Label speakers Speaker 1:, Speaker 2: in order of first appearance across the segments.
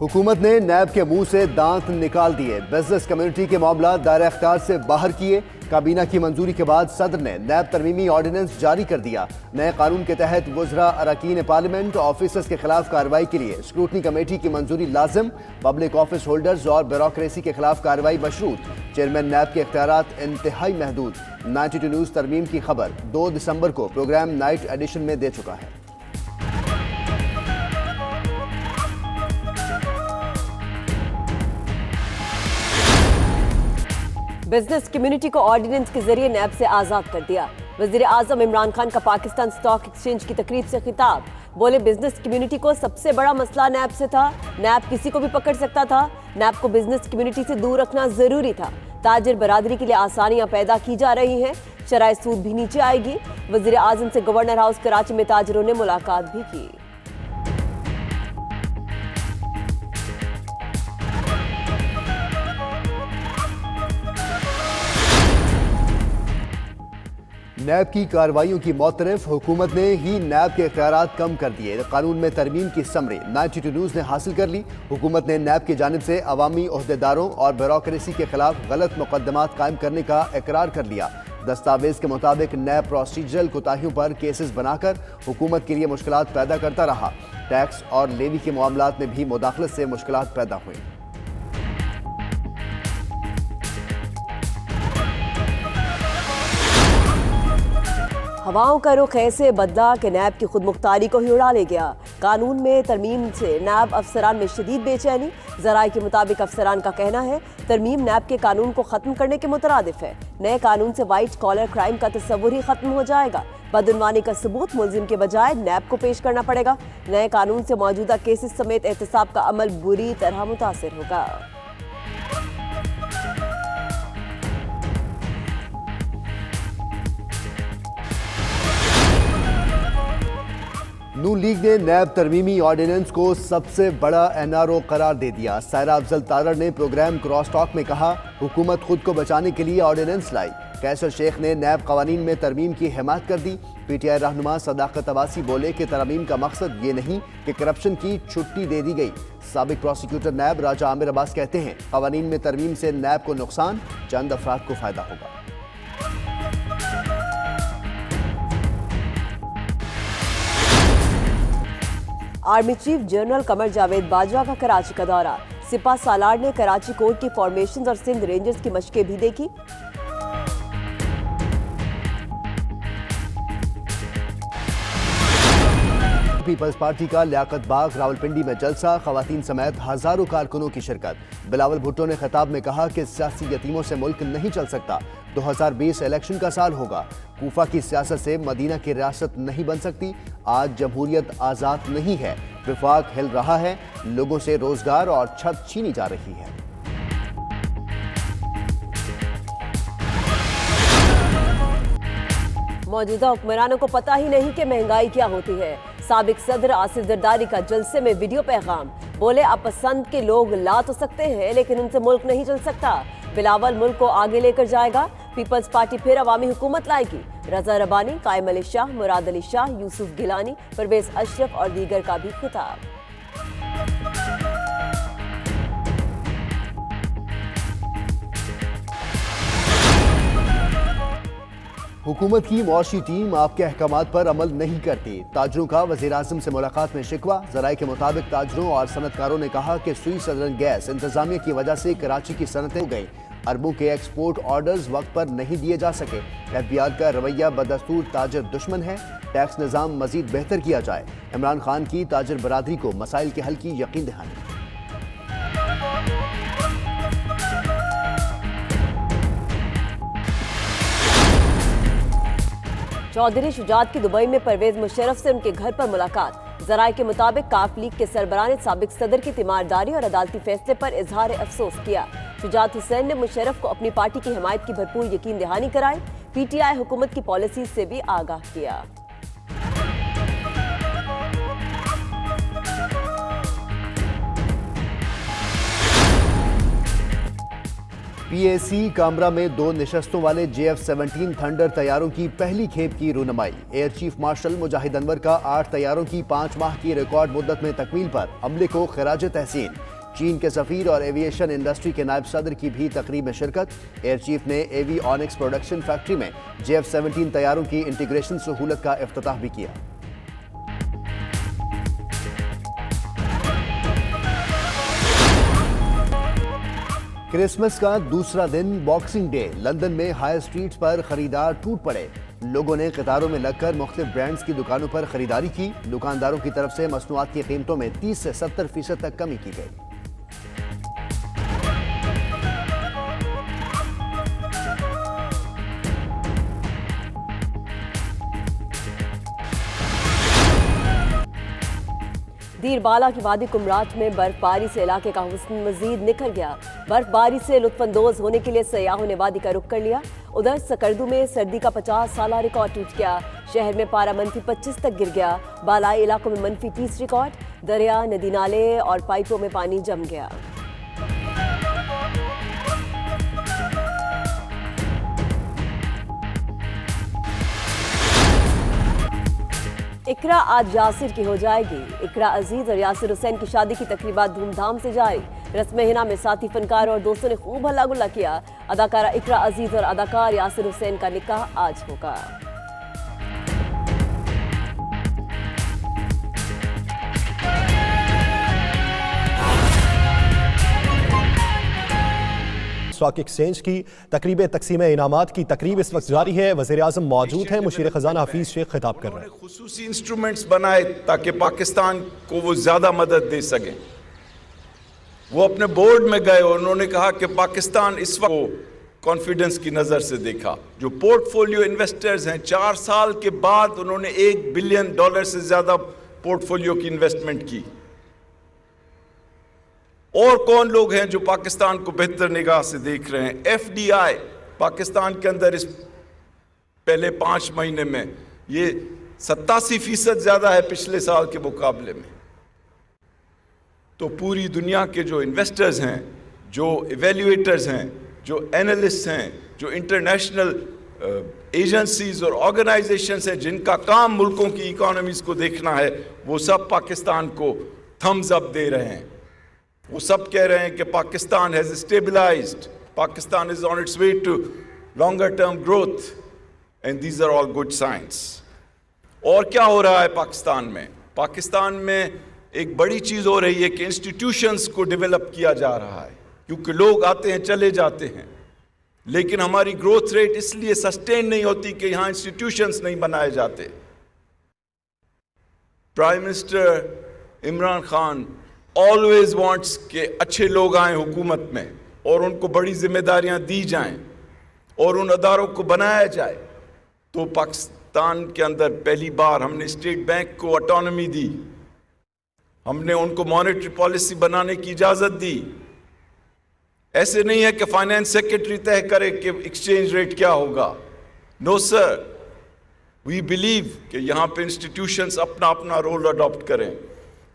Speaker 1: हुकूमत ने नैब के मुंह से दांत निकाल दिए। बिजनेस कम्युनिटी के मामला दायरा इख्तियार से बाहर किए। काबीना की मंजूरी के बाद सदर ने नैब तरमीमी ऑर्डिनेंस जारी कर दिया। नए कानून के तहत वुज़रा, अरकान पार्लियामेंट, ऑफिसर्स के खिलाफ कार्रवाई के लिए स्क्रूटनी कमेटी की मंजूरी लाजिम। पब्लिक ऑफिस होल्डर्स और ब्यूरोक्रेसी के खिलाफ कार्रवाई मशरूत। चेयरमैन नैब के इख्तियारात इंतहाई महदूद। 92 न्यूज़ तरमीम की खबर 2 दिसंबर को प्रोग्राम नाइट एडिशन में दे चुका है।
Speaker 2: बिजनेस कम्युनिटी को ऑर्डिनेंस के जरिए नैब से आजाद कर दिया। वजीर आजम इमरान खान का पाकिस्तान स्टॉक एक्सचेंज की तकरीब से खिताब। बोले, बिजनेस कम्युनिटी को सबसे बड़ा मसला नैब से था। नैब किसी को भी पकड़ सकता था। नैब को बिजनेस कम्युनिटी से दूर रखना जरूरी था। ताजिर बरादरी के लिए आसानियां पैदा की जा रही हैं। शराय सूद भी नीचे आएगी। वजीर आजम से गवर्नर हाउस कराची में ताजिरों ने मुलाकात भी की।
Speaker 1: नैब की कार्रवाइयों की मौतरफ हुकूमत ने ही नैब के इख्तियारात कम कर दिए। कानून में तरमीम की समरी 92 न्यूज़ ने हासिल कर ली। हुकूमत ने नैब की जानिब से अवामी ओहदेदारों और ब्यूरोक्रेसी के खिलाफ गलत मुकदमात कायम करने का इकरार कर लिया। दस्तावेज के मुताबिक नैब प्रोसीजरल कोताहियों पर केसेस बनाकर हुकूमत के लिए मुश्किलात पैदा करता रहा। टैक्स और लेवी के मामलात में भी मुदाखलत से मुश्किलात पैदा हुई।
Speaker 2: हवाओं का रुख ऐसे बदला कि नैब की खुद मुख्तारी को ही उड़ा ले गया। कानून में तरमीम से नैब अफसरान में शदीद बेचैनी। ज़राए के मुताबिक अफसरान का कहना है तरमीम नैब के कानून को ख़त्म करने के मुतरादिफ है। नए कानून से वाइट कॉलर क्राइम का तस्वुर ही ख़त्म हो जाएगा। बदउनवानी का सबूत मुलजिम के बजाय नैब को पेश करना पड़ेगा। नए कानून से मौजूदा केसेस समेत एहतसाब का अमल बुरी तरह मुतासिर होगा।
Speaker 1: नून लीग ने नैब तरमीमी ऑर्डिनेंस को सबसे बड़ा एनआरओ करार दे दिया। सायरा अफजल तारड़ ने प्रोग्राम क्रॉस टॉक में कहा, हुकूमत खुद को बचाने के लिए ऑर्डिनेंस लाई। कैसर शेख ने नैब कवानीन में तरमीम की हिमायत कर दी। पीटीआई रहनुमा सदाकत अब्बासी बोले कि तरमीम का मकसद ये नहीं कि करप्शन की छुट्टी दे दी गई। साबिक प्रोसिक्यूटर नैब राजा आमिर अब्बास कहते हैं कवानीन में तरमीम से नैब को नुकसान, चंद अफराद को फायदा होगा।
Speaker 2: Army chief general Qamar Javed Bajwa का कराची का दौरा। सिपा सालार ने कराची कोर्ट की फॉर्मेशंस और सिंध रेंजर्स की मशकें भी देखी।
Speaker 1: पीपल्स पार्टी का लियाकत बाग रावलपिंडी में जलसा, खवातीन समेत हजारों कारकुनों की शिरकत। बिलावल भुट्टो ने खिताब में कहा कि सियासी यतीमों से मुल्क नहीं चल सकता। 2020 इलेक्शन का साल होगा। कूफा की सियासत से मदीना की रियासत नहीं बन सकती। आज जमहूरियत आज़ाद नहीं है, विफाक हिल रहा है, लोगों से रोजगार और छत छीनी जा रही है।
Speaker 2: मौजूदा हुक्मरानों को पता ही नहीं कि महंगाई क्या होती है। साबिक सदर आसिफ जरदारी का जलसे में वीडियो पैगाम। बोले, आप पसंद के लोग ला तो सकते हैं लेकिन उनसे मुल्क नहीं चल सकता। बिलावल मुल्क को आगे लेकर जाएगा। पीपल्स पार्टी फिर अवामी हुकूमत लाएगी। रजा रबानी, कायम अली शाह, मुराद अली शाह, यूसुफ गिलानी, परवेज अशरफ और दीगर का भी खिताब।
Speaker 1: हुकूमत की मुआशी टीम आपके अहकामात पर अमल नहीं करती। ताजरों का वज़ीर आज़म से मुलाकात में शिकवा। ज़राए के मुताबिक ताजरों और सनतकारों ने कहा कि सुई सदरन गैस इंतजामिया की वजह से कराची की सनतें हो गई। अरबों के एक्सपोर्ट ऑर्डर्स वक्त पर नहीं दिए जा सके। FBI का रवैया बदस्तूर ताजर दुश्मन है। टैक्स निज़ाम मजीद बेहतर किया जाए। इमरान खान की ताजर बरादरी को मसाइल के हल की यकीन दहानी।
Speaker 2: चौधरी शुजात की दुबई में परवेज मुशर्रफ से उनके घर पर मुलाकात। ज़राए के मुताबिक काफ लीग के सरबराह ने साबिक सदर की तीमारदारी और अदालती फैसले पर इजहार अफसोस किया। शुजात हुसैन ने मुशर्रफ को अपनी पार्टी की हिमायत की भरपूर यकीन दहानी कराई। पीटीआई हुकूमत की पॉलिसी से भी आगाह किया।
Speaker 1: PAC कामरा में 2 निशस्तों वाले JF-17 थंडर तैयारों की पहली खेप की रूनुमाई। एयर चीफ मार्शल मुजाहिद अनवर का 8 तैयारों की 5 माह की रिकॉर्ड मुद्दत में तकमील पर अमले को खिराज तहसीन। چین کے سفیر اور ایویشن انڈسٹری کے نائب صدر کی بھی تقریب میں شرکت. ایئر چیف نے ایوی آنکس پروڈکشن فیکٹری میں JF-17 طیاروں کی انٹیگریشن سہولت کا افتتاح بھی کیا. کرسمس کا دوسرا دن باکسنگ ڈے. لندن میں ہائی اسٹریٹس پر خریدار ٹوٹ پڑے. لوگوں نے قطاروں میں لگ کر مختلف برانڈز کی دکانوں پر خریداری کی. دکانداروں کی طرف سے مصنوعات کی قیمتوں میں 30 سے 70% تک کمی کی گئی.
Speaker 2: دیر بالا کی وادی کمرات میں برف باری سے علاقے کا حسن مزید نکھر گیا. برف باری سے لطف اندوز ہونے کے لیے سیاحوں نے وادی کا رخ کر لیا. ادھر سکردو میں سردی کا 50 سالہ ریکارڈ ٹوٹ گیا. شہر میں پارا -25 تک گر گیا. بالائی علاقوں میں -30 ریکارڈ. دریا، ندی نالے اور پائپوں میں پانی جم گیا. اقرا آج یاسر کی ہو جائے گی. اقرا عزیز اور یاسر حسین کی شادی کی تقریبات دھوم دھام سے جاری. رسم حنا میں ساتھی فنکار اور دوستوں نے خوب ہلا گلا کیا. اداکارہ اقرا عزیز اور اداکار یاسر حسین کا نکاح آج ہوگا.
Speaker 3: اسٹاک ایکسچینج کی تقریب تقسیم انعامات کی تقریب اس وقت جاری ہے. وزیر اعظم موجود ہیں. مشیر خزانہ حفیظ شیخ خطاب کر رہے ہیں.
Speaker 4: خصوصی انسٹرومنٹس بنائے تاکہ پاکستان کو وہ زیادہ مدد دے سکیں. وہ اپنے بورڈ میں گئے اور انہوں نے کہا کہ پاکستان اس وقت کانفیڈنس کی نظر سے دیکھا. جو پورٹ فولیو انویسٹرز ہیں 4 سال کے بعد انہوں نے $1 بلین سے زیادہ پورٹ فولیو کی انویسٹمنٹ کی. اور کون لوگ ہیں جو پاکستان کو بہتر نگاہ سے دیکھ رہے ہیں؟ FDI پاکستان کے اندر اس پہلے 5 مہینے میں یہ 87% زیادہ ہے پچھلے سال کے مقابلے میں. تو پوری دنیا کے جو انویسٹرز ہیں، جو ایویلیویٹرز ہیں، جو اینالسٹ ہیں، جو انٹرنیشنل ایجنسیز اور آرگنائزیشنز ہیں جن کا کام ملکوں کی اکانومیز کو دیکھنا ہے، وہ سب پاکستان کو تھمز اپ دے رہے ہیں. وہ سب کہہ رہے ہیں کہ Pakistan has stabilized, Pakistan is on its way to longer term growth, and these are all good signs. اور کیا ہو رہا ہے پاکستان میں؟ پاکستان میں ایک بڑی چیز ہو رہی ہے کہ انسٹیٹیوشنز کو ڈیولپ کیا جا رہا ہے، کیونکہ لوگ آتے ہیں چلے جاتے ہیں، لیکن ہماری گروتھ ریٹ اس لیے سسٹین نہیں ہوتی کہ یہاں انسٹیٹیوشنز نہیں بنائے جاتے. Prime minister Imran Khan always wants کہ اچھے لوگ آئیں حکومت میں اور ان کو بڑی ذمہ داریاں دی جائیں اور ان اداروں کو بنایا جائے. تو پاکستان کے اندر پہلی بار ہم نے اسٹیٹ بینک کو آٹونومی دی، ہم نے ان کو مانیٹری پالیسی بنانے کی اجازت دی. ایسے نہیں ہے کہ فائنانس سیکرٹری طے کرے کہ ایکسچینج ریٹ کیا ہوگا. نو سر، وی بلیو کہ یہاں پہ انسٹیٹیوشنز اپنا اپنا رول اڈاپٹ کریں.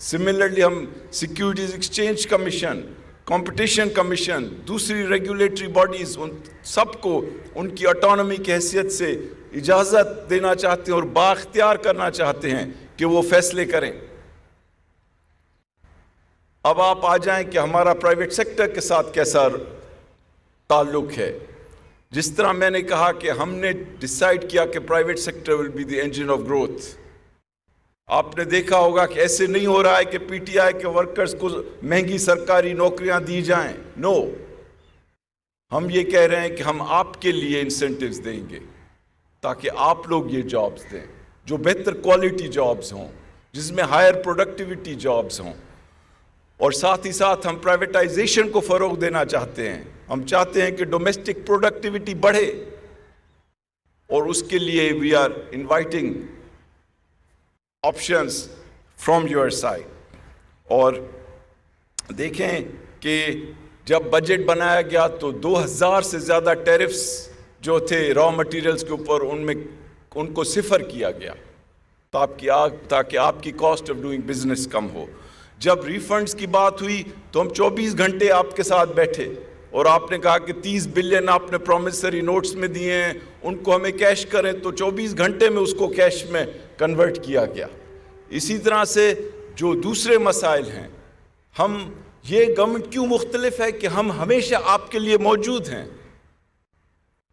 Speaker 4: سملرلی ہم securities exchange commission, competition commission, دوسری ریگولیٹری باڈیز، ان سب کو ان کی آٹونومی کی حیثیت سے اجازت دینا چاہتے ہیں اور بااختیار کرنا چاہتے ہیں کہ وہ فیصلے کریں. اب آپ آ جائیں کہ ہمارا پرائیویٹ سیکٹر کے ساتھ کیسا تعلق ہے. جس طرح میں نے کہا کہ ہم نے ڈیسائیڈ کیا کہ private sector will be the engine of growth. آپ نے دیکھا ہوگا کہ ایسے نہیں ہو رہا ہے کہ پی ٹی آئی کے ورکرز کو مہنگی سرکاری نوکریاں دی جائیں. نو، ہم یہ کہہ رہے ہیں کہ ہم آپ کے لیے انسینٹیوز دیں گے تاکہ آپ لوگ یہ جابز دیں جو بہتر کوالٹی جابز ہوں، جس میں ہائر پروڈکٹیوٹی جابز ہوں. اور ساتھ ہی ساتھ ہم پرائیویٹائزیشن کو فروغ دینا چاہتے ہیں. ہم چاہتے ہیں کہ ڈومیسٹک پروڈکٹیوٹی بڑھے اور اس کے لیے we are inviting options from your side. اور دیکھیں کہ جب بجٹ بنایا گیا تو 2000 سے زیادہ ٹیرفز جو تھے را مٹیریلز کے اوپر ان کو صفر کیا گیا تاکہ آپ کی کاسٹ آف ڈوئنگ بزنس کم ہو. جب ریفنڈز کی بات ہوئی تو ہم 24 گھنٹے آپ کے ساتھ بیٹھے اور آپ نے کہا کہ 30 بلین آپ نے پرومسری نوٹس میں دیے ہیں، ان کو ہمیں کیش کریں، تو 24 گھنٹے میں اس کو کیش میں کنورٹ کیا گیا. اسی طرح سے جو دوسرے مسائل ہیں، ہم یہ گورنمنٹ کیوں مختلف ہے کہ ہم ہمیشہ آپ کے لیے موجود ہیں.